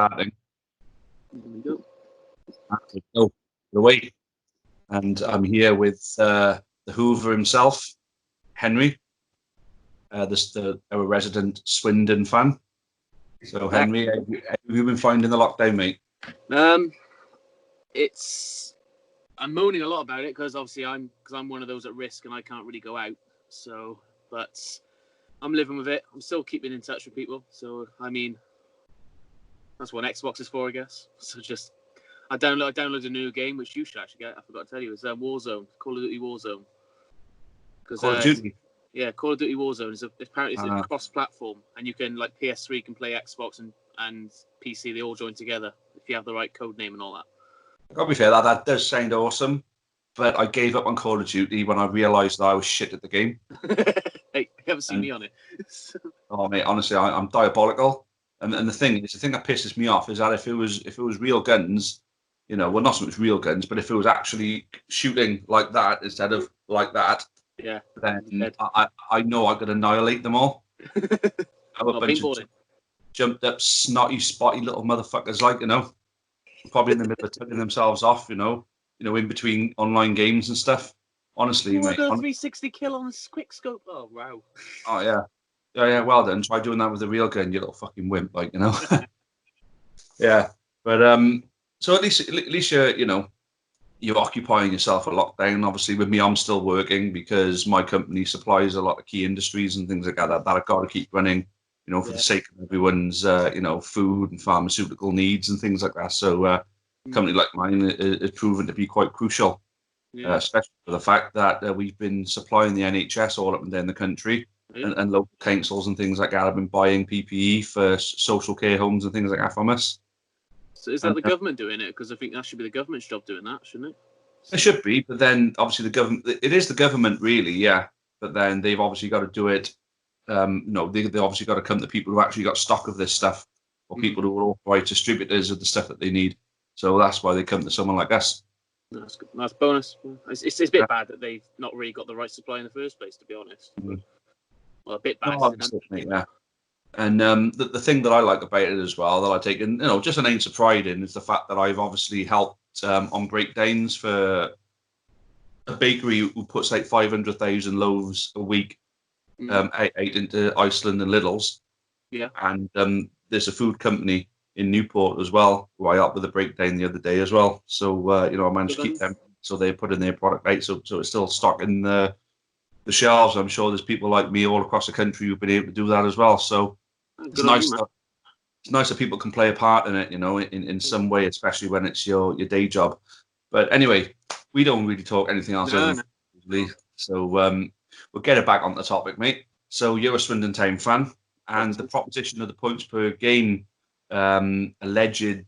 starting. There we go. Oh, away. And I'm here with the Hoover himself, Henry, our resident Swindon fan. So, Henry, have you been finding the lockdown, mate? I'm moaning a lot about it because obviously I'm one of those at risk and I can't really go out. So, but I'm living with it. I'm still keeping in touch with people. So, I mean, that's what Xbox is for, I guess. So I downloaded a new game which you should actually get. I forgot to tell you. It's Warzone, Call of Duty Warzone. Call of Duty. Yeah, Call of Duty Warzone is apparently it's a cross-platform, and you can PS3 can play Xbox and PC. They all join together if you have the right code name and all that. Got to be fair, that does sound awesome, but I gave up on Call of Duty when I realised that I was shit at the game. Hey, you haven't seen me on it. Oh mate, honestly, I'm diabolical. And the thing that pisses me off is that if it was real guns, well, not so much real guns, but if it was actually shooting like that instead of like that, yeah, then I know I could annihilate them all. I'm a bunch of jumped up, snotty, spotty little motherfuckers, probably in the middle of tugging themselves off, in between online games and stuff. Honestly, mate. 360 kill on a quick scope. Oh wow. Oh yeah. Yeah, well done. Try doing that with a real gun, you little fucking wimp, Yeah, but so at least you're occupying yourself a lockdown. Obviously, with me, I'm still working because my company supplies a lot of key industries and things like that I've got to keep running, for the sake of everyone's, food and pharmaceutical needs and things like that. So, a company like mine is proven to be quite crucial, especially for the fact that we've been supplying the NHS all up and down the country. And local councils and things like that have been buying PPE for social care homes and things like that from us. So is that the government doing it? Because I think that should be the government's job doing that, shouldn't it? It should be, but then obviously it is the government really, yeah. But then they've obviously got to do it. They obviously got to come to people who actually got stock of this stuff, or people who are authorized distributors of the stuff that they need. So that's why they come to someone like us. That's good. That's bonus. It's a bit bad that they've not really got the right supply in the first place, to be honest. But, well, a bit bad. Yeah. And the thing that I like about it as well, that I take, just an ounce of pride in, is the fact that I've obviously helped on breakdowns for a bakery who puts like 500,000 loaves a week out into Iceland and Lidl's. Yeah. And there's a food company in Newport as well who I helped with a breakdown the other day as well. So, I managed to keep them. So they're putting their product out. So it's still stocking the shelves. I'm sure there's people like me all across the country who've been able to do that as well. So it's nice that people can play a part in it, in some way, especially when it's your day job. But anyway, we don't really talk anything else. So we'll get it back on the topic, mate. So you're a Swindon Town fan, and the proposition of the points per game alleged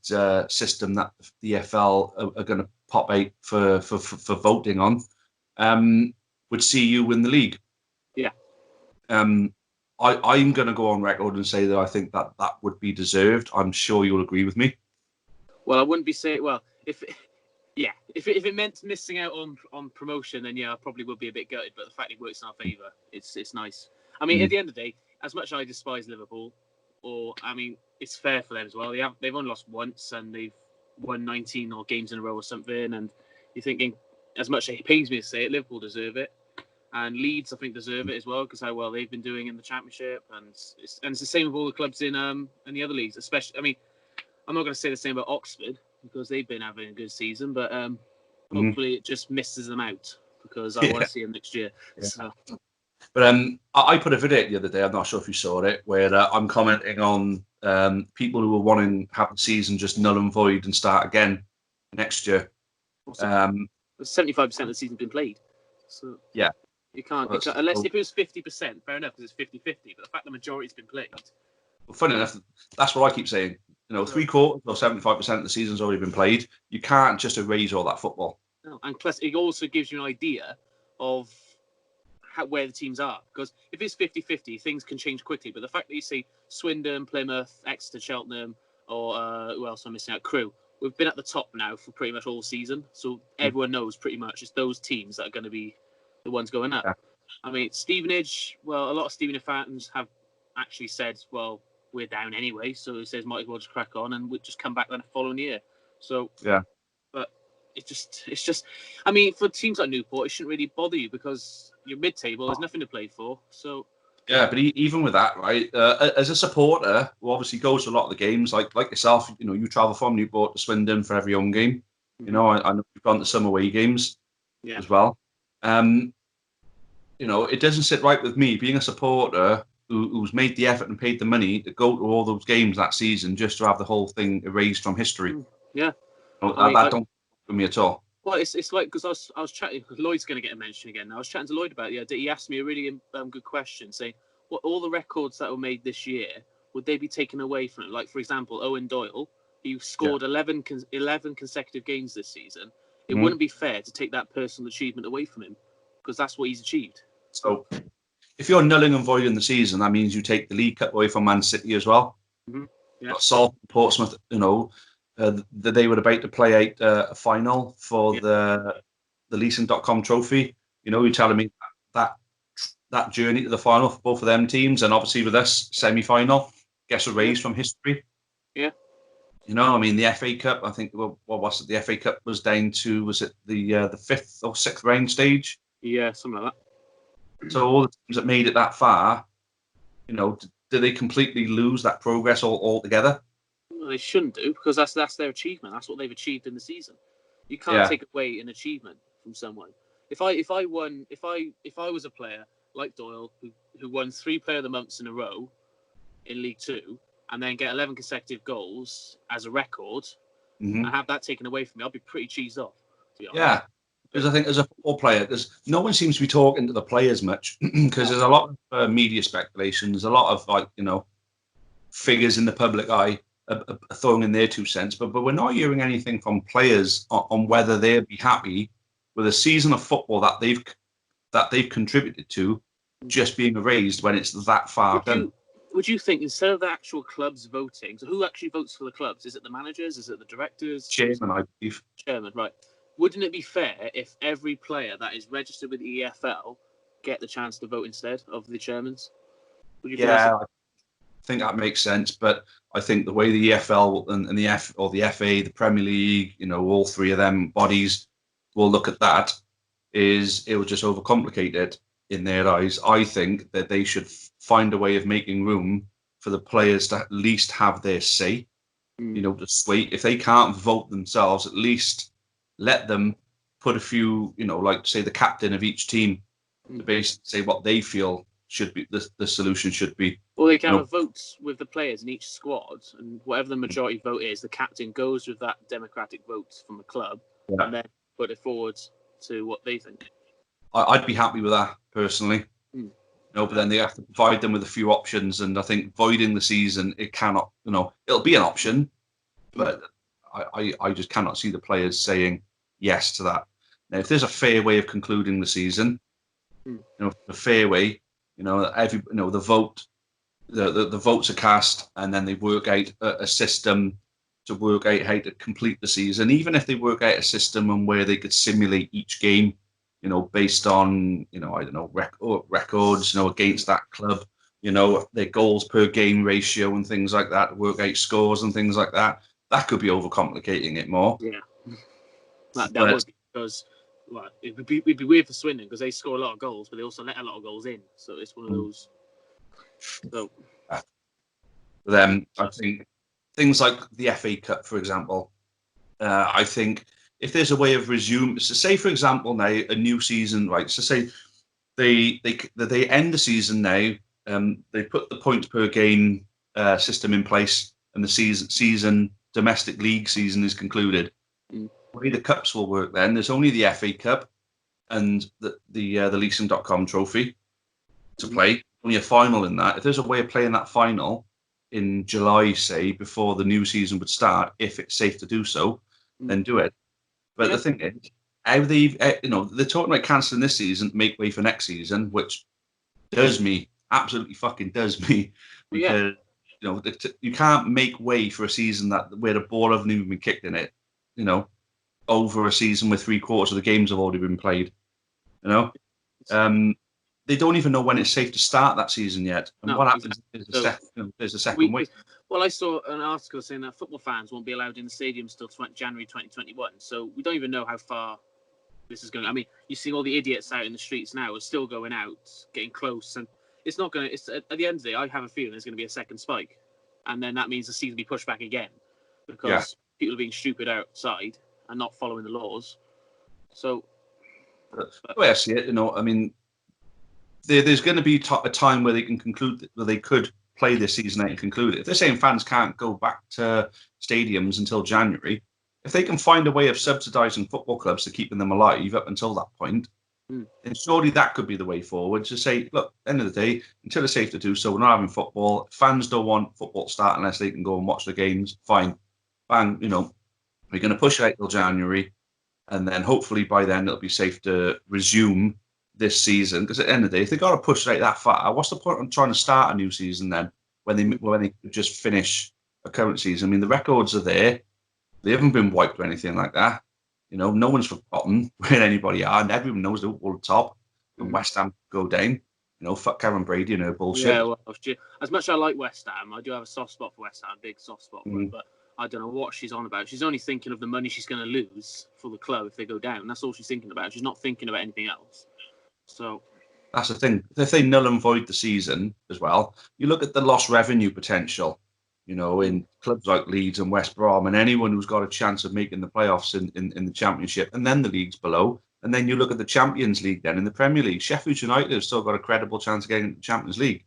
system that the EFL are going to pop out for voting on would see you win the league. Yeah. I'm going to go on record and say that I think that would be deserved. I'm sure you'll agree with me. Well, I wouldn't be saying. Well, if it meant missing out on promotion, then I probably would be a bit gutted. But the fact it works in our favour, it's nice. I mean, at the end of the day, as much as I despise Liverpool, it's fair for them as well. They've only lost once and they've won 19 or games in a row or something. And you're thinking, as much as it pains me to say it, Liverpool deserve it. And Leeds, I think, deserve it as well because how well they've been doing in the Championship, and it's the same with all the clubs in the other leagues. Especially, I'm not going to say the same about Oxford because they've been having a good season, but hopefully it just misses them out because I want to see them next year. Yeah. So. But I put a video the other day. I'm not sure if you saw it, where I'm commenting on people who are wanting to have the season just null and void and start again next year. 75% of the season's been played, so yeah. You can't unless if it was 50%, fair enough, because it's 50-50. But the fact the majority's been played. Well, funny enough, that's what I keep saying. 3/4 or 75% of the season's already been played. You can't just erase all that football. No, and plus, it also gives you an idea of where the teams are. Because if it's 50-50, things can change quickly. But the fact that you see Swindon, Plymouth, Exeter, Cheltenham, or who else am I missing out? Crewe. We've been at the top now for pretty much all season. So everyone knows pretty much it's those teams that are going to be the ones going up. Yeah. Stevenage, a lot of Stevenage fans have actually said, well, we're down anyway, so it says might as well just crack on and we'll just come back then the following year. So yeah, but it's just. I mean, for teams like Newport, it shouldn't really bother you because you're mid-table. There's nothing to play for. So yeah. But even with that, right? As a supporter who obviously goes to a lot of the games, like yourself, you travel from Newport to Swindon for every home game. You know, I know you've gone to some away games as well. It doesn't sit right with me being a supporter who's made the effort and paid the money to go to all those games that season just to have the whole thing erased from history. Yeah, that don't with me at all. Well, it's like because I was chatting. Lloyd's going to get a mention again. I was chatting to Lloyd about it the other day. He asked me a really good question, saying, "What all the records that were made this year would they be taken away from it? Like, for example, Owen Doyle, he scored 11 consecutive games this season. It wouldn't be fair to take that personal achievement away from him because that's what he's achieved." So, if you're nulling and voiding the season, that means you take the League Cup away from Man City as well. Yeah. Salt, Portsmouth, they were about to play out a final for the leasing.com trophy. You're telling me that journey to the final for both of them teams, and obviously with us semi-final gets erased from history. Yeah. The FA Cup, I think, what was it? The FA Cup was down to, was it the fifth or sixth round stage? Yeah, something like that. So all the teams that made it that far, do they completely lose that progress altogether? Well, they shouldn't do because that's their achievement. That's what they've achieved in the season. You can't take away an achievement from someone. If I was a player like Doyle who won 3 Player of the Months in a row in League Two and then get 11 consecutive goals as a record and have that taken away from me, I'd be pretty cheesed off. To be honest. Yeah. Because I think as a football player, no one seems to be talking to the players much because there's a lot of media speculation. There's a lot of figures in the public eye throwing in their 2 cents, but we're not hearing anything from players on whether they'd be happy with a season of football that they've contributed to just being erased when it's that far done. Would you think instead of the actual clubs voting, so who actually votes for the clubs? Is it the managers? Is it the directors? Chairman, I believe. Chairman, right. Wouldn't it be fair if every player that is registered with the EFL get the chance to vote instead of the chairmans? I think that makes sense, but I think the way the EFL and the FA, the Premier League, all 3 of them bodies will look at that is it will just overcomplicate it in their eyes. I think that they should find a way of making room for the players to at least have their say. To sway. If they can't vote themselves, at least let them put a few, like say the captain of each team to basically say what they feel should be the solution should be. Well, they can have a vote with the players in each squad, and whatever the majority vote is, the captain goes with that democratic vote from the club, and then put it forward to what they think. I'd be happy with that personally. But then they have to provide them with a few options, and I think voiding the season, it cannot. It'll be an option, but I just cannot see the players saying yes to that. Now, if there's a fair way of concluding the season, a fair way, the vote, the votes are cast, and then they work out a system to work out how to complete the season. Even if they work out a system and where they could simulate each game, based on I don't know records, against that club, their goals per game ratio and things like that, work out scores and things like that. That could be overcomplicating it more. Yeah, that would be because it'd be weird for Swindon because they score a lot of goals, but they also let a lot of goals in. So it's one of those. So, then I think things like the FA Cup, for example, I think if there's a way of resuming, so say for example now a new season, right? So say they end the season now. They put the points per game system in place, and the season domestic league season is concluded. The way the cups will work then, there's only the FA Cup and the leasing.com trophy to play. Only a final in that. If there's a way of playing that final in July, say, before the new season would start, if it's safe to do so, then do it. But the thing is, how they're talking about cancelling this season to make way for next season, which absolutely fucking does me, because you can't make way for a season where the ball hasn't even been kicked in it, over a season where 3/4 of the games have already been played, they don't even know when it's safe to start that season yet. And No, what happens exactly. is there's a We, second week. well, I saw an article saying that football fans won't be allowed in the stadiums till January 2021. So we don't even know how far this is going. I mean, you see all the idiots out in the streets now are still going out, getting close, and it's not going to. It's at the end of the day, I have a feeling there's going to be a second spike, and then that means the season will be pushed back again because people are being stupid outside and not following the laws. So, The way I see it, I mean, there's going to be a time where they can conclude, where they could play this season out and conclude it. If they're saying fans can't go back to stadiums until January, if they can find a way of subsidising football clubs to keeping them alive up until that point, then surely that could be the way forward. To say, look, end of the day, until it's safe to do so, we're not having football. Fans don't want football to start unless they can go and watch the games. Fine, bang, we're going to push it out till January, and then hopefully by then it'll be safe to resume this season. Because at the end of the day, if they got to push it that far, what's the point of trying to start a new season then when they just finish a current season? I mean, the records are there; they haven't been wiped or anything like that. No one's forgotten where anybody are, and everyone knows they're all top. And West Ham go down. Fuck Karen Brady and her bullshit. Yeah, well, as much as I like West Ham, I do have a soft spot for West Ham, big soft spot for her, but I don't know what she's on about. She's only thinking of the money she's going to lose for the club if they go down. That's all she's thinking about. She's not thinking about anything else. So that's the thing. If they null and void the season as well, you look at the lost revenue potential, in clubs like Leeds and West Brom, and anyone who's got a chance of making the playoffs in the Championship, and then the leagues below. And then you look at the Champions League then in the Premier League. Sheffield United have still got a credible chance of getting into the Champions League.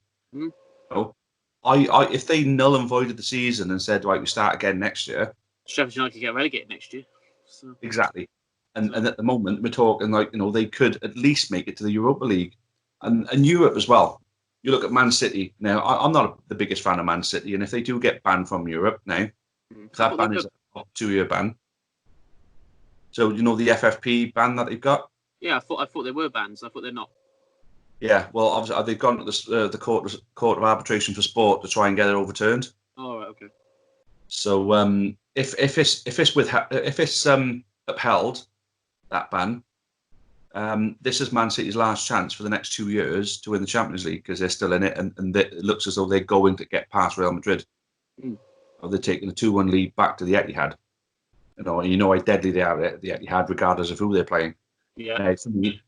If they null and voided the season and said, right, we start again next year, Sheffield United could get relegated next year. So. Exactly. And at the moment, we're talking like, they could at least make it to the Europa League and Europe as well. You look at Man City. Now, I'm not the biggest fan of Man City, and if they do get banned from Europe now, that ban is a 2-year ban. So, the FFP ban that they've got? Yeah, I thought they were bans. I thought they're not. Yeah, well, obviously, they've gone to the court of arbitration for sport to try and get it overturned. Oh, right, okay. So, if it's upheld, that ban, this is Man City's last chance for the next 2 years to win the Champions League because they're still in it, and it looks as though they're going to get past Real Madrid. Or they're taking a 2-1 lead back to the Etihad. How deadly they are at the Etihad, regardless of who they're playing. Yeah. For me,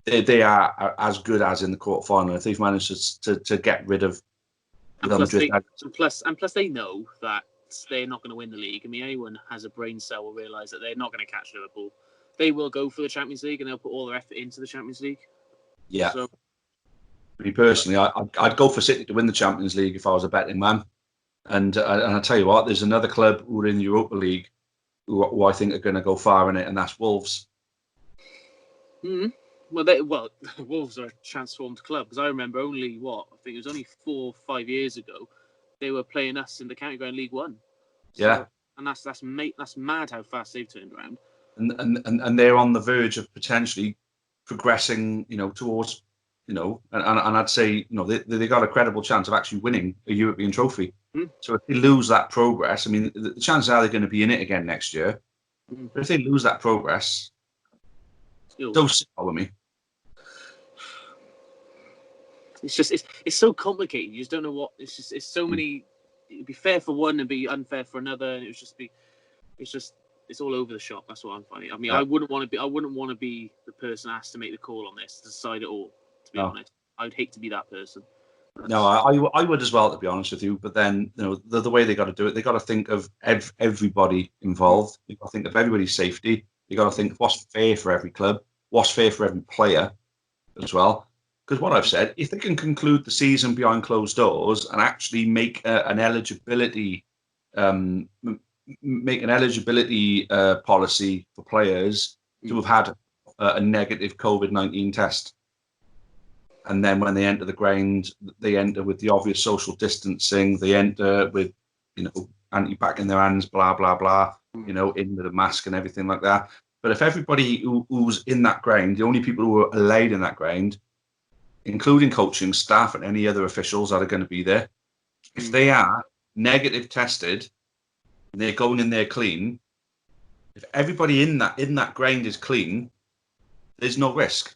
they are as good as in the quarterfinal. If they've managed to get rid of Real Madrid, plus they know that they're not going to win the league. I mean, anyone has a brain cell will realise that they're not going to catch Liverpool. They will go for the Champions League and they'll put all their effort into the Champions League. Yeah. So, me personally, I'd go for City to win the Champions League if I was a betting man. And I tell you what, there's another club who are in the Europa League who I think are going to go far in it, and that's Wolves. Well, Wolves are a transformed club because I remember I think it was only 4 or 5 years ago, they were playing us in the County Ground League One. So, and that's mad how fast they've turned around. And they're on the verge of potentially progressing, towards, and I'd say, they got a credible chance of actually winning a European trophy. So if they lose that progress, I mean, the chances are they're going to be in it again next year. But if they lose that progress, don't sit with me. It's just it's so complicated. You just don't know what. It's so many. It'd be fair for one and be unfair for another, and it's all over the shop. That's what I'm finding. I mean, I wouldn't want to be the person asked to make the call on this, to decide it all. To be honest, I'd hate to be that person. No, I would as well, to be honest with you. But then, the way they got to do it, they got to think of everybody involved. They got to think of everybody's safety. They got to think what's fair for every club, what's fair for every player, as well. Because what I've said, if they can conclude the season behind closed doors and actually make an eligibility, policy for players to have had a negative COVID-19 test. And then when they enter the ground, they enter with the obvious social distancing. They enter with, anti-bac in their hands, blah, blah, blah, in with a mask and everything like that. But if everybody who's in that ground, the only people who are allowed in that ground, including coaching staff and any other officials that are going to be there, if they are negative tested and they're going in there clean, if everybody in that ground is clean, there's no risk.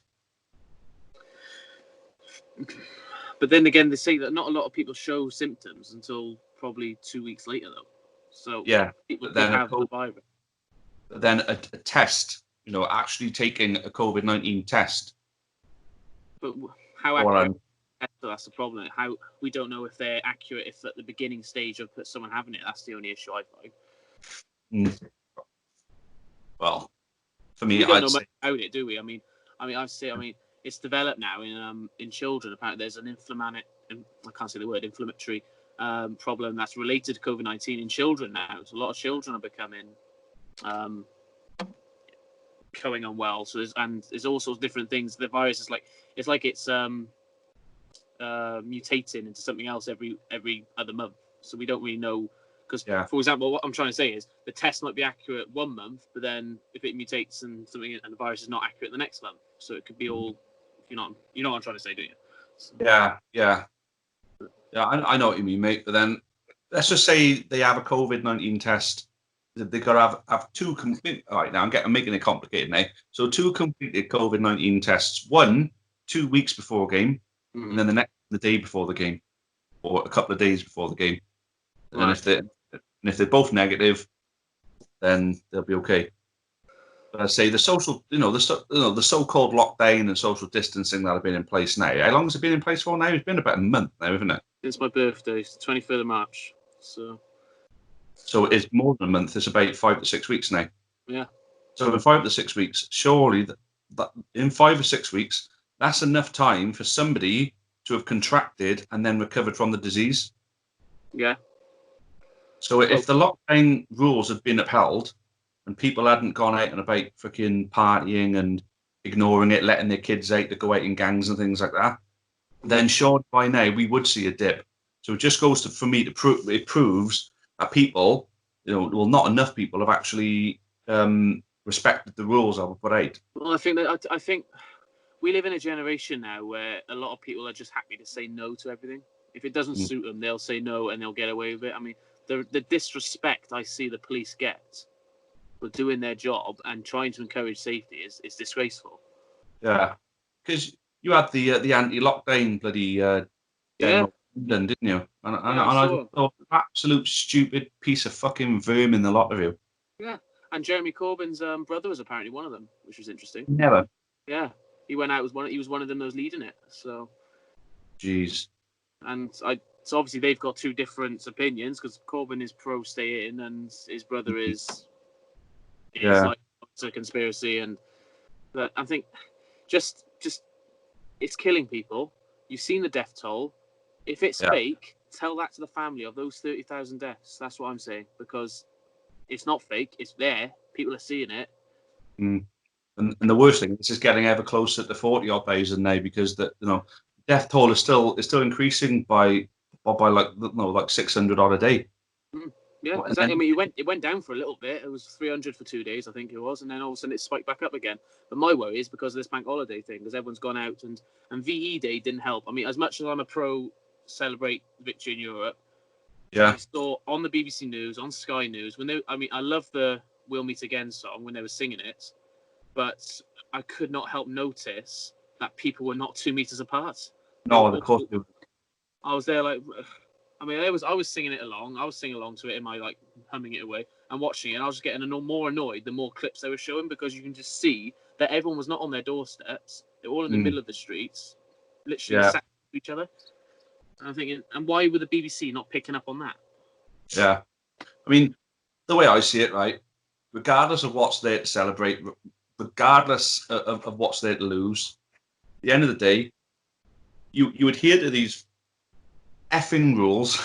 But then again, they say that not a lot of people show symptoms until probably 2 weeks later, though. So Yeah, people but could then have the virus. a test, actually taking a COVID-19 test. But how Or, accurate? That's the problem. How we don't know if they're accurate. If at the beginning stage of someone having it, that's the only issue I find. Well, for me, we don't I'd know say, much about it, do we? I mean, it's developed now in children. Apparently, there's an inflammatory problem that's related to COVID-19 in children now. So a lot of children are becoming going unwell. So there's all sorts of different things. The virus is it's mutating into something else every other month. So we don't really know. Because, for example, what I'm trying to say is the test might be accurate 1 month, but then if it mutates and the virus is not accurate the next month, so it could be all. You know what I'm trying to say, do you? So. Yeah. I know what you mean, mate. But then let's just say they have a COVID-19 test. They've got to have two complete. All right, now I'm making it complicated now. So 2 completed COVID-19 tests. 1 2 weeks before a game, and then the day before the game, or a couple of days before the game. And then if they're both negative, then they'll be okay. But I'd say the social, the so-called lockdown and social distancing that have been in place now. How long has it been in place for now? It's been about a month now, isn't it? It's my birthday, it's the 23rd of March. So it's more than a month. It's about 5 to 6 weeks now. Yeah. So in 5 to 6 weeks, surely that in 5 or 6 weeks, that's enough time for somebody to have contracted and then recovered from the disease. Yeah. So if the lockdown rules had been upheld and people hadn't gone out and about freaking partying and ignoring it, letting their kids out to go out in gangs and things like that, then sure, by now we would see a dip. So it just goes for me to prove it proves that people, not enough people have actually respected the rules that were put out. Well, I think we live in a generation now where a lot of people are just happy to say no to everything. If it doesn't suit them, they'll say no and they'll get away with it. I mean, the disrespect I see the police get for doing their job and trying to encourage safety is disgraceful. Yeah, because you had the anti-lockdown bloody demo in London, didn't you? And I just thought, absolute stupid piece of fucking vermin, in the lot of you. Yeah, and Jeremy Corbyn's brother was apparently one of them, which was interesting. Never. Yeah, he went out he was one of them that was leading it. So. Jeez. And so obviously they've got two different opinions because Corbyn is pro stay in and his brother is like it's a conspiracy. But I think just it's killing people. You've seen the death toll. If it's fake, tell that to the family of those 30,000 deaths. That's what I'm saying, because it's not fake. It's there. People are seeing it. And the worst thing, this is getting ever closer to 40-odd thousand now, because death toll is still increasing by like 600 odd a day. Yeah, exactly. I mean, it went down for a little bit. It was 300 for 2 days, I think it was, and then all of a sudden it spiked back up again. But my worry is because of this bank holiday thing, because everyone's gone out and VE Day didn't help. I mean, as much as I'm a pro celebrate victory in Europe, I saw on the BBC News, on Sky News, I love the "We'll Meet Again" song when they were singing it, but I could not help notice that people were not 2 meters apart. No, of course. I was there like. I mean, I was singing it along. I was singing along to it in my humming it away and watching it. And I was just getting more annoyed the more clips they were showing, because you can just see that everyone was not on their doorsteps. They're all in the middle of the streets, literally sat to each other. And I'm thinking, and why were the BBC not picking up on that? Yeah, I mean, the way I see it, right, regardless of what's there to celebrate, regardless of what's there to lose, at the end of the day, you adhere to these effing rules.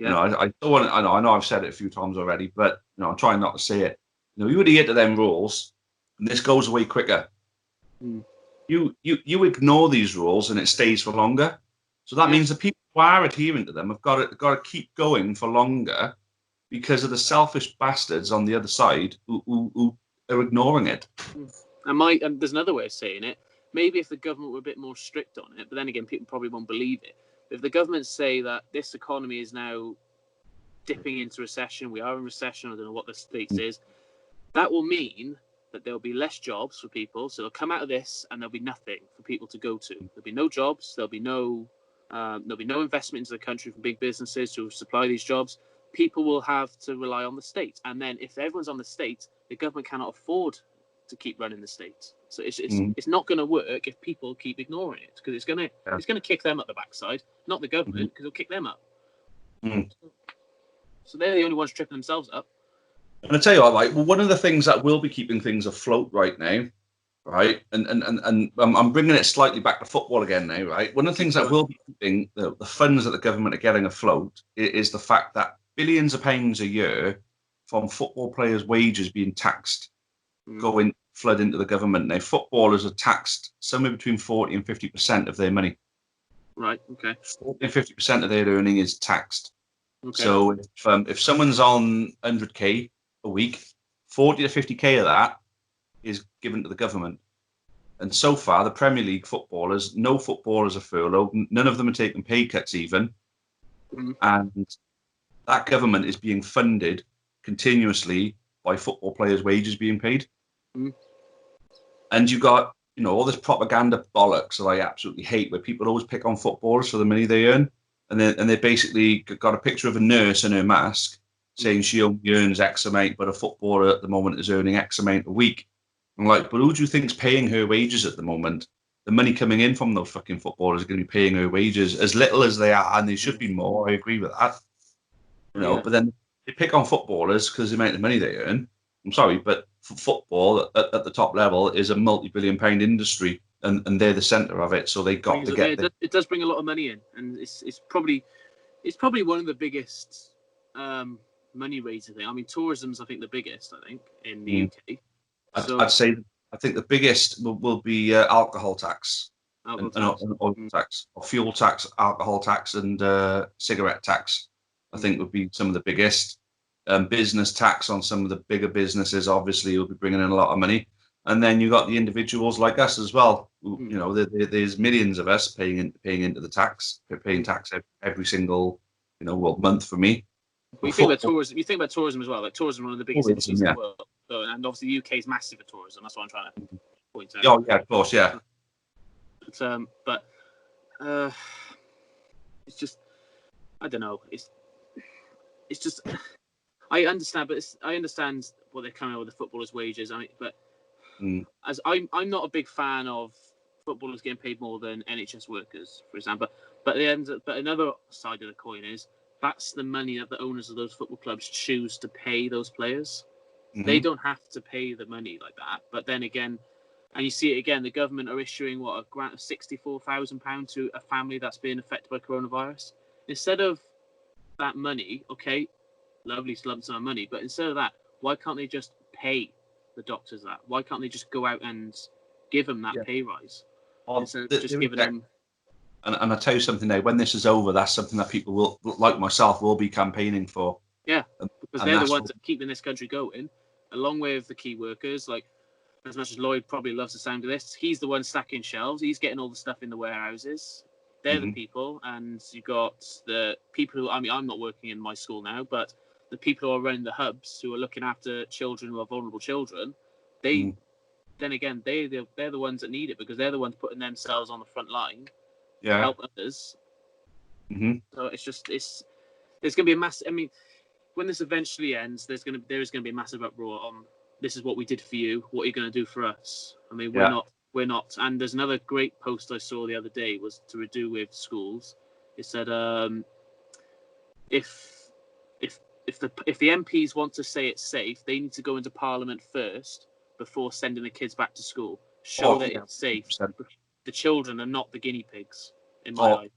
I don't want to, I know I've said it a few times already, but I'm trying not to say it. You adhere to them rules and this goes away quicker. You ignore these rules and it stays for longer. So that means the people who are adhering to them have got to keep going for longer, because of the selfish bastards on the other side who are ignoring it. And there's another way of saying it. Maybe if the government were a bit more strict on it, but then again, people probably won't believe it. If the government say that this economy is now dipping into recession, we are in recession, I don't know what the states is, that will mean that there'll be less jobs for people. So they'll come out of this and there'll be nothing for people to go to. There'll be no jobs. There'll be no investment into the country from big businesses to supply these jobs. People will have to rely on the state. And then if everyone's on the state, the government cannot afford to keep running the state. So it's not going to work if people keep ignoring it, because it's going to kick them up the backside, not the government, because it'll kick them up. So they're the only ones tripping themselves up. And I tell you what, like, one of the things that will be keeping things afloat right now, right, and I'm bringing it slightly back to football again now, right. One of the things that will be keeping the funds that the government are getting afloat is the fact that billions of pounds a year from football players' wages being taxed flood into the government. Now, footballers are taxed somewhere between 40 and 50% of their money. Right. Okay. 40 and 50% of their earning is taxed. Okay. So if someone's on 100k a week, 40 to 50k of that is given to the government. And so far, the Premier League footballers, no footballers are furloughed. None of them are taking pay cuts even. And that government is being funded continuously by football players' wages being paid. And you got, all this propaganda bollocks that I absolutely hate, where people always pick on footballers for the money they earn. And they basically got a picture of a nurse in her mask saying she only earns X amount, but a footballer at the moment is earning X amount a week. I'm like, but who do you think's paying her wages at the moment? The money coming in from those fucking footballers are going to be paying her wages as little as they are, and they should be more. I agree with that. But then they pick on footballers because the amount of money they earn. I'm sorry, but football at the top level is a multi-billion-pound industry, and they're the centre of it. So they got to get. It does bring a lot of money in, and it's probably one of the biggest money raiser thing. I mean, tourism's I think the biggest. I think in the UK. I'd say I think the biggest will be alcohol tax, and oil tax, or fuel tax, alcohol tax, and cigarette tax. I think would be some of the biggest. Business tax on some of the bigger businesses obviously will be bringing in a lot of money, and then you got the individuals like us as well. There's millions of us paying into the tax, paying tax every single month for me. You think about tourism. You think about tourism as well. Like tourism, one of the biggest industries in the world, and obviously the UK is massive at tourism. That's what I'm trying to point out. Oh yeah, of course, yeah. But it's just, I don't know. It's just. I understand what they're coming out with the footballers' wages. As I'm not a big fan of footballers getting paid more than NHS workers, for example. But another side of the coin is that's the money that the owners of those football clubs choose to pay those players. They don't have to pay the money like that. But then again, and you see it again, the government are issuing a grant of £64,000 to a family that's been affected by coronavirus. Instead of that money, okay, lovely lump sum of money, but instead of that, why can't they just pay the doctors that? Why can't they just go out and give them that pay rise instead of just giving them? And I'll tell you something now, when this is over, that's something that people will, like myself, will be campaigning for. Yeah, because they're the ones that are keeping this country going, along with the key workers. Like, as much as Lloyd probably loves the sound of this, he's the one stacking shelves. He's getting all the stuff in the warehouses. They're the people, and you got the people who, I'm not working in my school now, but the people who are running the hubs, who are looking after children who are vulnerable children, then again, they're the ones that need it, because they're the ones putting themselves on the front line to help others. So there's going to be a massive. I mean, when this eventually ends, there is going to be a massive uproar on this is what we did for you. What are you going to do for us? I mean, we're not. And there's another great post I saw the other day was to do with schools. It said, if the MPs want to say it's safe, they need to go into Parliament first before sending the kids back to school. Show that it's safe. 100%. The children are not the guinea pigs, in my eyes.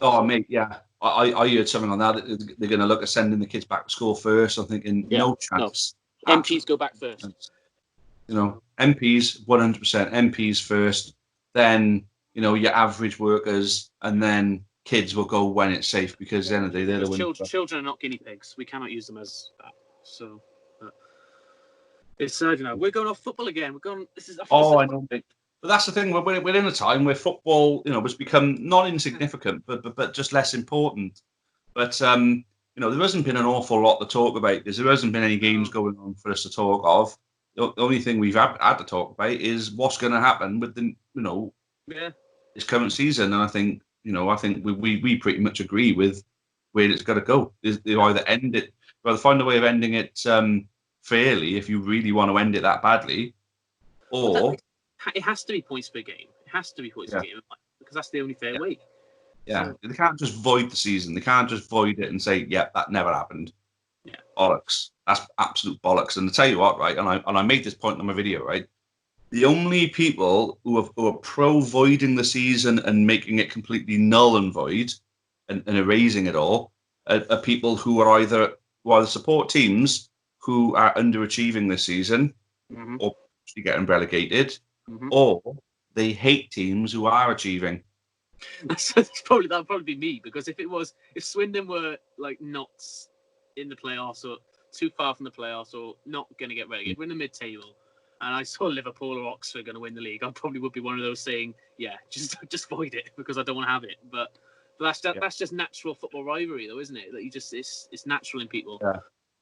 Oh, mate, yeah. I heard something on that. They're going to look at sending the kids back to school first. I'm thinking, no chance. No. MPs go back first. MPs, 100%. MPs first. Then, your average workers, and then kids will go when it's safe, because then they're the ones. Children are not guinea pigs. We cannot use them as that. So, it's I don't know. We're going off football again. I know. But that's the thing. We're in a time where football, has become not insignificant, but just less important. But there hasn't been an awful lot to talk about, because there hasn't been any games going on for us to talk of. The only thing we've had to talk about is what's going to happen with the this current season. And I think we pretty much agree with where it's got to go. They either end it, either find a way of ending it fairly if you really want to end it that badly, or it has to be points per game. It has to be points per game because that's the only fair way. Yeah, so, they can't just void the season. They can't just void it and say, "Yeah, that never happened." Yeah, bollocks. That's absolute bollocks. And to tell you what, right, and I made this point in my video, right. The only people who are pro voiding the season and making it completely null and void and erasing it all are people who are either support teams who are underachieving this season or getting relegated, or they hate teams who are achieving. That'd probably be me, because if Swindon were like not in the playoffs or too far from the playoffs or not going to get relegated, we're in the mid-table, and I saw Liverpool or Oxford going to win the league, I probably would be one of those saying, yeah, just void it because I don't want to have it. But that's just natural football rivalry, though, isn't it? That it's natural in people. Yeah.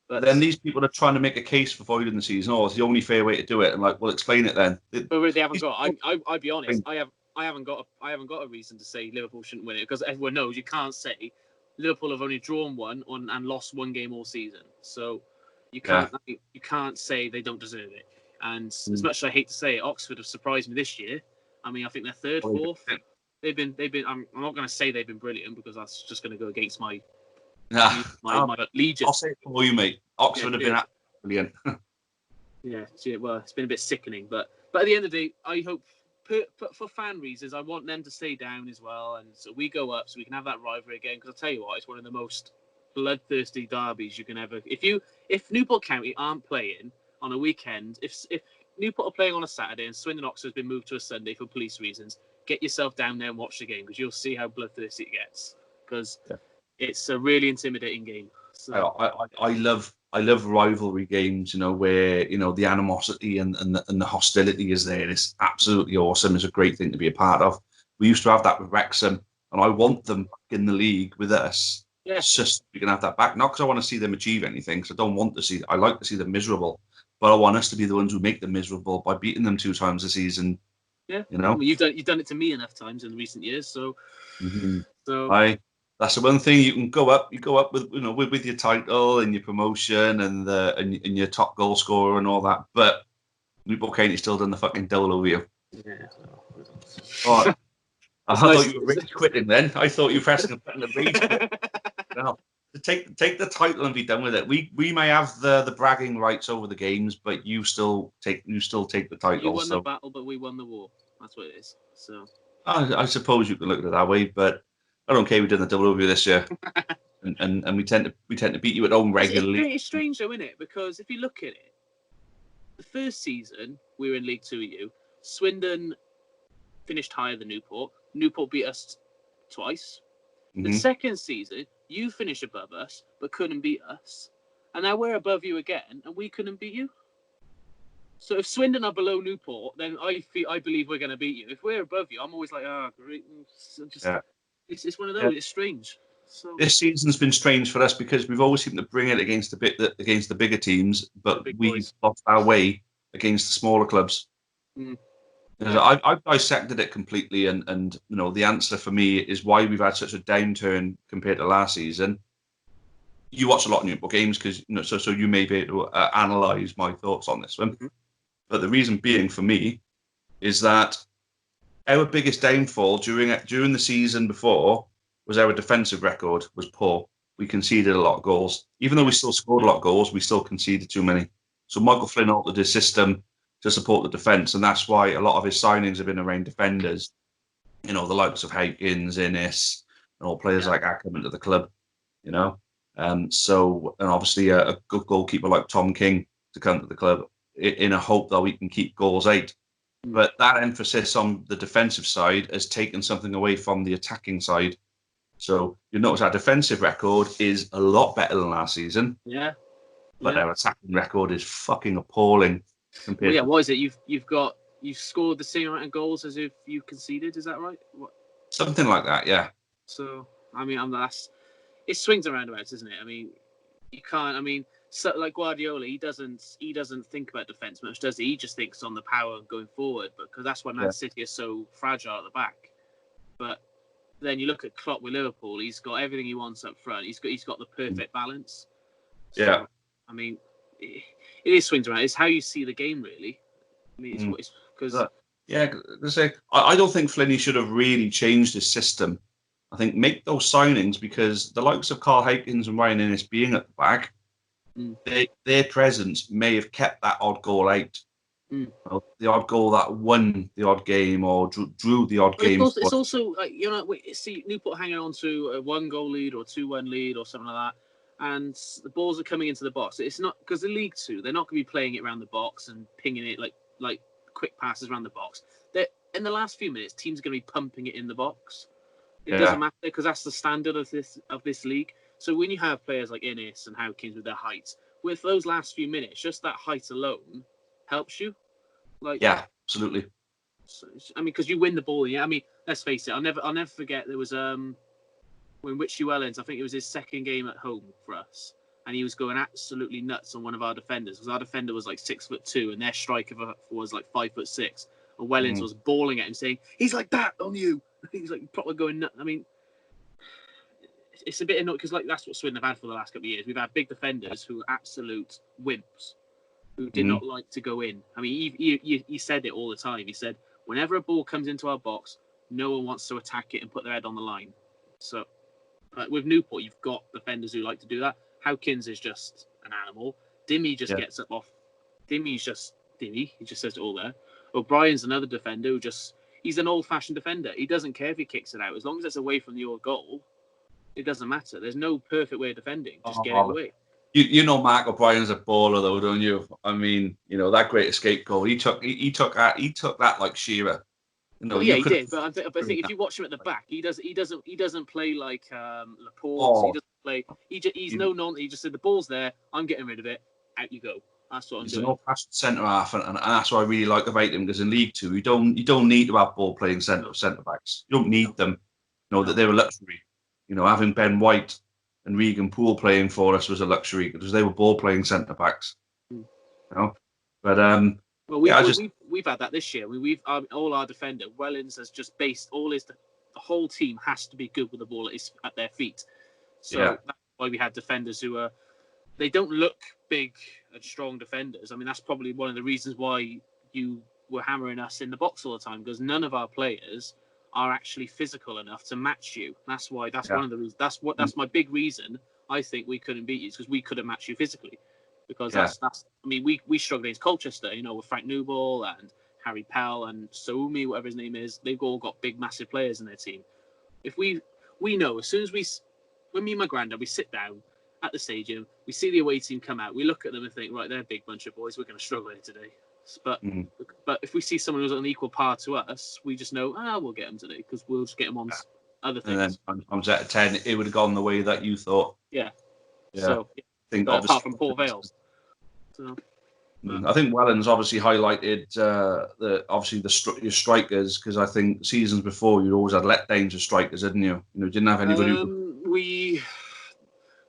But then these people are trying to make a case for voiding the season. Oh, it's the only fair way to do it. And like, well, explain it then. But they haven't got. I'll be honest. I haven't got a reason to say Liverpool shouldn't win it, because everyone knows you can't say Liverpool have only drawn one and lost one game all season. So you can't say they don't deserve it. And as much as I hate to say it, Oxford have surprised me this year. I mean, I think they're third, fourth. They've been. I'm not going to say they've been brilliant, because that's just going to go against my legion. I'll say it for you, mate. Oxford have been brilliant. Well, it's been a bit sickening, but at the end of the day, I hope for fan reasons, I want them to stay down as well, and so we go up so we can have that rivalry again. Because I'll tell you what, it's one of the most bloodthirsty derbies you can ever. If Newport County aren't playing on a weekend, if Newport are playing on a Saturday and Swindon Oxford has been moved to a Sunday for police reasons, get yourself down there and watch the game, because you'll see how bloodthirsty it gets. Because it's a really intimidating game. So. I love rivalry games, where the animosity and the hostility is there. It's absolutely awesome. It's a great thing to be a part of. We used to have that with Wrexham, and I want them back in the league with us. Yeah. It's just we can have that back, not because I want to see them achieve anything, because I don't want to see. I like to see them miserable, but I want us to be the ones who make them miserable by beating them 2 times a season. Yeah, I mean, you've done it to me enough times in recent years, so. That's the one thing you can go up. You go up with with your title and your promotion and your top goal scorer and all that. But Newport County still done the fucking double over you. Yeah. Oh, I thought you were rage quitting then. I thought you were pressing a button of rage quit. No, take the title and be done with it. We may have the bragging rights over the games, but you still take the title. You won the battle, but we won the war. That's what it is. So. I suppose you could look at it that way, but. I don't care. We did the double over this year, and we tend to beat you at home regularly. It's strange though, isn't it? Because if you look at it, the first season we were in League 2 EU. Swindon finished higher than Newport. Newport beat us twice. The second season, you finished above us but couldn't beat us, and now we're above you again, and we couldn't beat you. So if Swindon are below Newport, then I believe we're going to beat you. If we're above you, I'm always like, great. It's one of those. Yeah. It's strange. So. This season's been strange for us because we've always seemed to bring it against the bigger teams, but we've lost our way against the smaller clubs. I've dissected it completely, and the answer for me is why we've had such a downturn compared to last season. You watch a lot of Newport games because so you may be able to analyse my thoughts on this one. But the reason being for me is that our biggest downfall during the season before was our defensive record was poor. We conceded a lot of goals. Even though we still scored a lot of goals, we still conceded too many. So Michael Flynn altered his system to support the defence, and that's why a lot of his signings have been around defenders. The likes of Haykins, Innes, and all players like that coming to the club. And obviously a good goalkeeper like Tom King to come to the club in a hope that we can keep goals out. But that emphasis on the defensive side has taken something away from the attacking side. So you notice our defensive record is a lot better than last season. Yeah. But our attacking record is fucking appalling. What is it? You've scored the same amount of goals as if you conceded. Is that right? What? Something like that, yeah. So I mean, it swings and roundabouts, isn't it? I mean, you can't. I mean, so like Guardiola, he doesn't think about defense much, does he? He just thinks on the power going forward, because that's why Man City is so fragile at the back. But then you look at Klopp with Liverpool; he's got everything he wants up front. He's got the perfect balance. So, I mean, it is swings around. It's how you see the game, really. I mean, it's because. I don't think Flinney should have really changed his system. I think make those signings, because the likes of Carl Haykins and Ryan Innes being at the back, their presence may have kept that odd goal out. Well, the odd goal that won the odd game or drew the odd game. It's also like, see Newport hanging on to a 1-goal lead or 2-1 lead or something like that, and the balls are coming into the box. It's not because the League Two, they're not going to be playing it around the box and pinging it like quick passes around the box. In the last few minutes, teams are going to be pumping it in the box. It doesn't matter, because that's the standard of this league. So when you have players like Innes and Howkins with their height, with those last few minutes, just that height alone helps you. Absolutely. So, I mean, because you win the ball. Yeah, I mean, let's face it. I'll never forget. There was when Richie Wellens, I think it was his second game at home for us, and he was going absolutely nuts on one of our defenders, because our defender was like 6'2" and their striker was like 5'6", and Wellens was bawling at him saying, "He's like that on you." He's like proper going nuts. I mean, it's a bit annoying, because like that's what Swindon have had for the last couple of years. We've had big defenders who are absolute wimps, who did not like to go in. I mean, he said it all the time. He said, whenever a ball comes into our box, no one wants to attack it and put their head on the line. So with Newport, you've got defenders who like to do that. Howkins is just an animal. Dimmy just gets up off. Dimmy's just Dimmy. He just says it all there. O'Brien's another defender who he's an old-fashioned defender. He doesn't care if he kicks it out. As long as it's away from your goal, it doesn't matter. There's no perfect way of defending. Just get it away. You know Mark O'Brien's a baller, though, don't you? I mean, that great escape goal. He took that like Shearer. He did. But I think if you watch him at the back, he doesn't play like Laporte. He doesn't play. He's no non. He just said the ball's there. I'm getting rid of it. Out you go. That's what I'm doing. He's an old-fashioned centre half, and that's what I really like about him. Because in League Two, you don't need to have ball playing centre backs. You don't need them. That they're a luxury. Having Ben White and Regan Poole playing for us was a luxury, because they were ball playing centre backs. But we've had that this year. We've all our defender Wellens has just based all the whole team has to be good with the ball at their feet. So that's why we had defenders who they don't look big and strong defenders. I mean, that's probably one of the reasons why you were hammering us in the box all the time, because none of our players are actually physical enough to match you. That's why. That's one of the reasons. That's my big reason. I think we couldn't beat you, because we couldn't match you physically. Because that's. I mean, we struggled against Colchester. With Frank Newball and Harry Pell and Soumi, whatever his name is. They've all got big, massive players in their team. If we know as soon as when me and my granddad, we sit down at the stadium, we see the away team come out, we look at them and think, right, they're a big bunch of boys. We're going to struggle here today. But if we see someone who's on equal par to us, we just know, we'll get them today, because we'll just get them on other things. And then on set of 10, it would have gone the way that you thought. Yeah. So, apart from Port Vales. So, I think Wellens obviously highlighted your strikers, because I think seasons before you always had letdowns of strikers, didn't you? Didn't have anybody.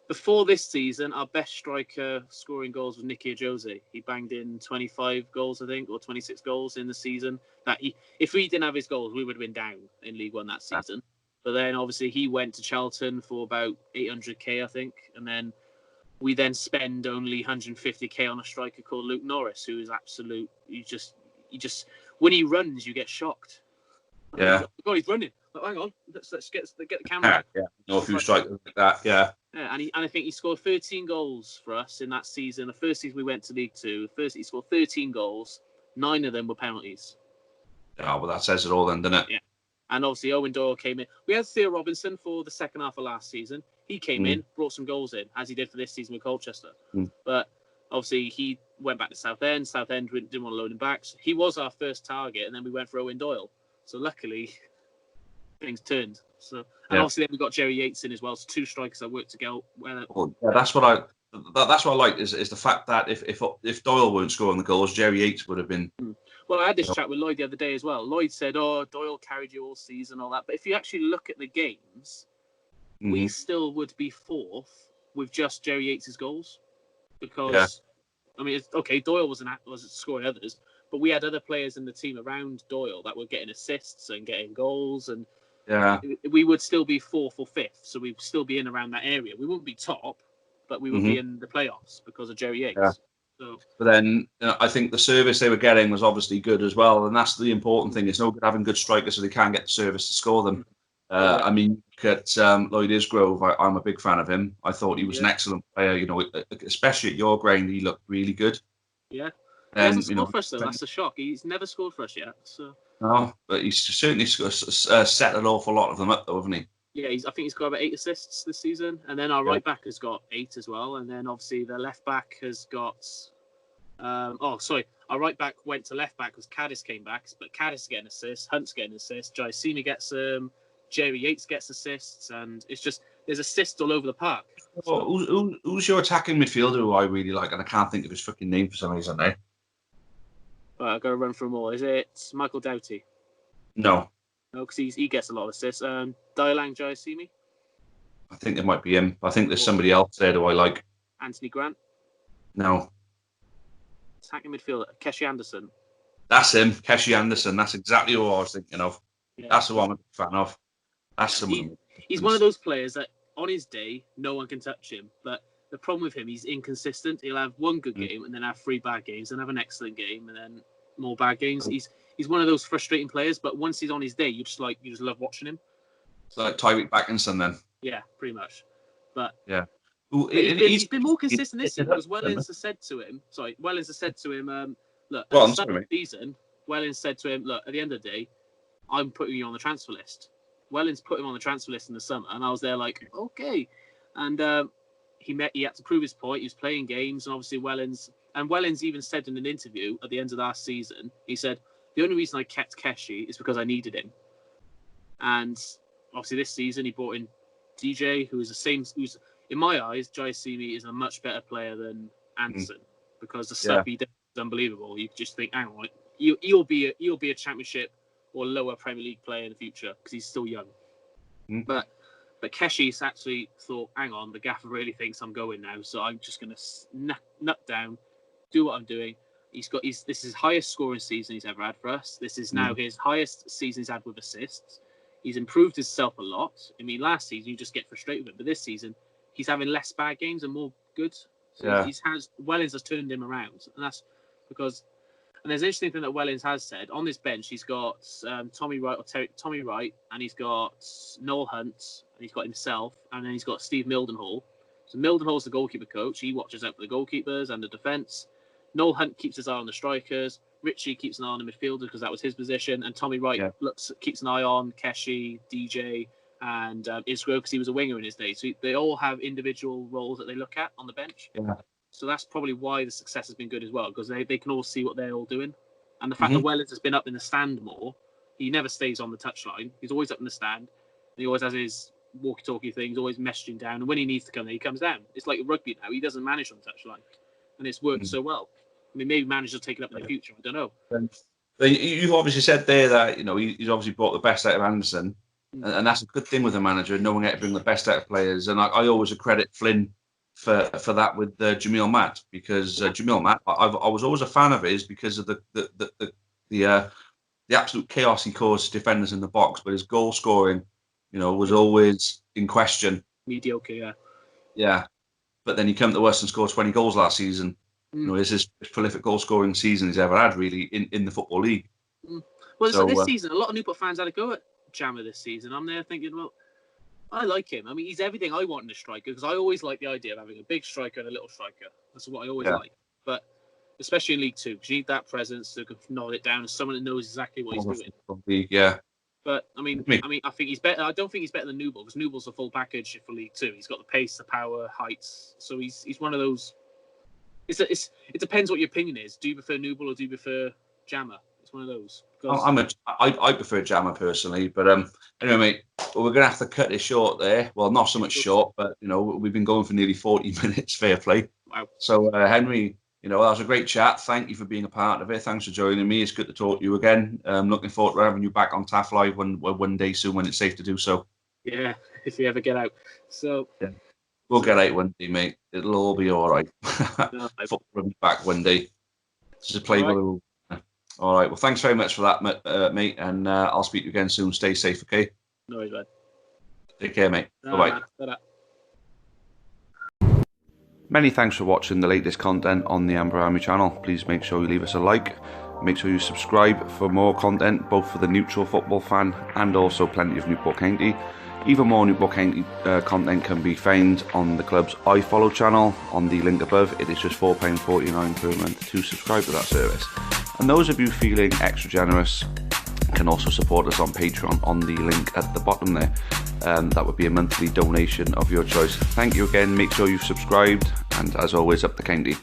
Before this season, our best striker scoring goals was Nicky Ajose. He banged in 25 goals, I think, or 26 goals in the season. If we didn't have his goals, we would have been down in League One that season. But then, obviously, he went to Charlton for about 800k, I think. And then we spend only 150k on a striker called Luke Norris, who is absolute. You just when he runs, you get shocked. Yeah. Oh God, he's running. Like, hang on, let's get the camera out. Yeah, a few strikers like that. Yeah. Yeah, and I think he scored 13 goals for us in that season. The first season we went to League Two, he scored 13 goals. 9 of them were penalties. Yeah, well, that says it all then, doesn't it? Yeah. And obviously Owen Doyle came in. We had Theo Robinson for the second half of last season. He came in, brought some goals in, as he did for this season with Colchester. But obviously he went back to Southend. Southend didn't want to load him back. So he was our first target, and then we went for Owen Doyle. So luckily, things turned. So obviously then we got Jerry Yates in as well. So 2 strikers that worked together. That's what I like is the fact that if Doyle weren't scoring the goals, Jerry Yates would have been. Well, I had this chat with Lloyd the other day as well. Lloyd said, Doyle carried you all season, all that. But if you actually look at the games, we still would be 4th with just Jerry Yates' goals. because I mean, it's, okay, Doyle wasn't scoring others, but we had other players in the team around Doyle that were getting assists and getting goals, and we would still be fourth or fifth, so we'd still be in around that area. We wouldn't be top, but we would be in the playoffs because of Jerry Yates. Yeah. So, but then I think the service they were getting was obviously good as well, and that's the important thing. It's no good having good strikers so they can't get the service to score them. I mean, look at Lloyd Isgrove. I'm a big fan of him. I thought he was an excellent player. You know, especially at your ground, he looked really good. Yeah, he hasn't scored for us though. That's a shock. He's never scored for us yet. So no, but he's certainly set an awful lot of them up, though, hasn't he? Yeah, I think he's got about 8 assists this season, and then our right back has got 8 as well, and then obviously the left back has got. Our right back went to left back because Caddis came back, but Caddis is getting assists, Hunt's getting assists, Jaisimi gets Jerry Yates gets assists, and it's just there's assists all over the park. So. Who's your attacking midfielder who I really like, and I can't think of his fucking name for some reason now. I've got to run through them all. Is it Michael Doughty? No, because he gets a lot of assists. Dialang Jaisimi? I think it might be him. I think there's somebody else there who I like. Anthony Grant? No. Attacking midfielder, Keshi Anderson. That's him, Keshi Anderson. That's exactly who I was thinking of. Yeah. That's who I'm a fan of. That's someone. He's one of those players that on his day, no one can touch him. But the problem with him, he's inconsistent. He'll have one good game and then have 3 bad games, and have an excellent game and then more bad games. He's one of those frustrating players. But once he's on his day, you just love watching him. It's like Tyreek Backinson then. Yeah, pretty much. But yeah. He's been more consistent this season because Wellens has said to him, look, at the start of the season, Wellens said to him, look, at the end of the day, I'm putting you on the transfer list. Wellens put him on the transfer list in the summer, and I was there like, okay. And he had to prove his point. He was playing games, and obviously Wellens even said in an interview at the end of last season, he said, the only reason I kept Keshi is because I needed him. And obviously this season he brought in DJ, who's in my eyes, Jaisimi is a much better player than Anderson because the stuff he does is unbelievable. You just think, hang on, he'll be a championship or lower Premier League player in the future because he's still young. But Keshi's actually thought, hang on, the gaffer really thinks I'm going now, so I'm just going to nut down, do what I'm doing. This is his highest scoring season he's ever had for us. This is now his highest season he's had with assists. He's improved himself a lot. I mean, last season you just get frustrated with him, but this season he's having less bad games and more good. So Wellens has turned him around, and that's because. And there's an interesting thing that Wellens has said on this bench. He's got Tommy Wright, and he's got Noel Hunt, and he's got himself, and then he's got Steve Mildenhall. So Mildenhall's the goalkeeper coach. He watches out for the goalkeepers and the defence. Noel Hunt keeps his eye on the strikers. Richie keeps an eye on the midfielders because that was his position, and Tommy Wright keeps an eye on Keshi, DJ, and Isgrove because he was a winger in his day. So they all have individual roles that they look at on the bench. Yeah. So that's probably why the success has been good as well, because they can all see what they're all doing. And the fact that Wellens has been up in the stand more, he never stays on the touchline. He's always up in the stand. He always has his walkie-talkie things, always messaging down. And when he needs to come there, he comes down. It's like rugby now. He doesn't manage on the touchline. And it's worked so well. I mean, maybe managers will take it up in the future. I don't know. You've obviously said there that, he's obviously brought the best out of Anderson. And that's a good thing with a manager, knowing how to bring the best out of players. And I always credit Flynn for that with Jamil Matt, because Jamil Matt, I was always a fan of his because of the absolute chaos he caused defenders in the box, but his goal scoring, was always in question. Mediocre, yeah. But then he came to us and scored 20 goals last season. It's his prolific goal scoring season he's ever had, really, in the Football League. Well, so this season, a lot of Newport fans had a go at Jammer this season. I'm there thinking, well, I like him. I mean, he's everything I want in a striker, because I always like the idea of having a big striker and a little striker. That's what I always like. But especially in League Two, because you need that presence to nod it down, someone that knows exactly what he's doing. League, yeah. But I mean, I think he's better. I don't think he's better than Newble, because Newble's a full package for League Two. He's got the pace, the power, heights. So he's one of those. It depends what your opinion is. Do you prefer Newble or do you prefer Jammer? It's one of those. I prefer Jammer personally, but anyway, mate, we're going to have to cut this short there. Well, not so much short, but we've been going for nearly 40 minutes. Fair play. Wow. So Henry, that was a great chat. Thank you for being a part of it. Thanks for joining me. It's good to talk to you again. I'm looking forward to having you back on Taff Live one day soon when it's safe to do so. Yeah, if you ever get out. So. Yeah. We'll get out one day, mate. It'll all be all right. No, Football will be back one day. Just play All right. a little. All right. Well, thanks very much for that, mate. And I'll speak to you again soon. Stay safe, okay? No worries, bud. Take care, mate. No, Bye-bye. man. Ta-da. Many thanks for watching the latest content on the Amber Army channel. Please make sure you leave us a like. Make sure you subscribe for more content, both for the neutral football fan and also plenty of Newport County. Even more Newport County content can be found on the club's iFollow channel on the link above. It is just £4.49 per month to subscribe to that service. And those of you feeling extra generous can also support us on Patreon on the link at the bottom there. That would be a monthly donation of your choice. Thank you again. Make sure you've subscribed, and as always, up the county.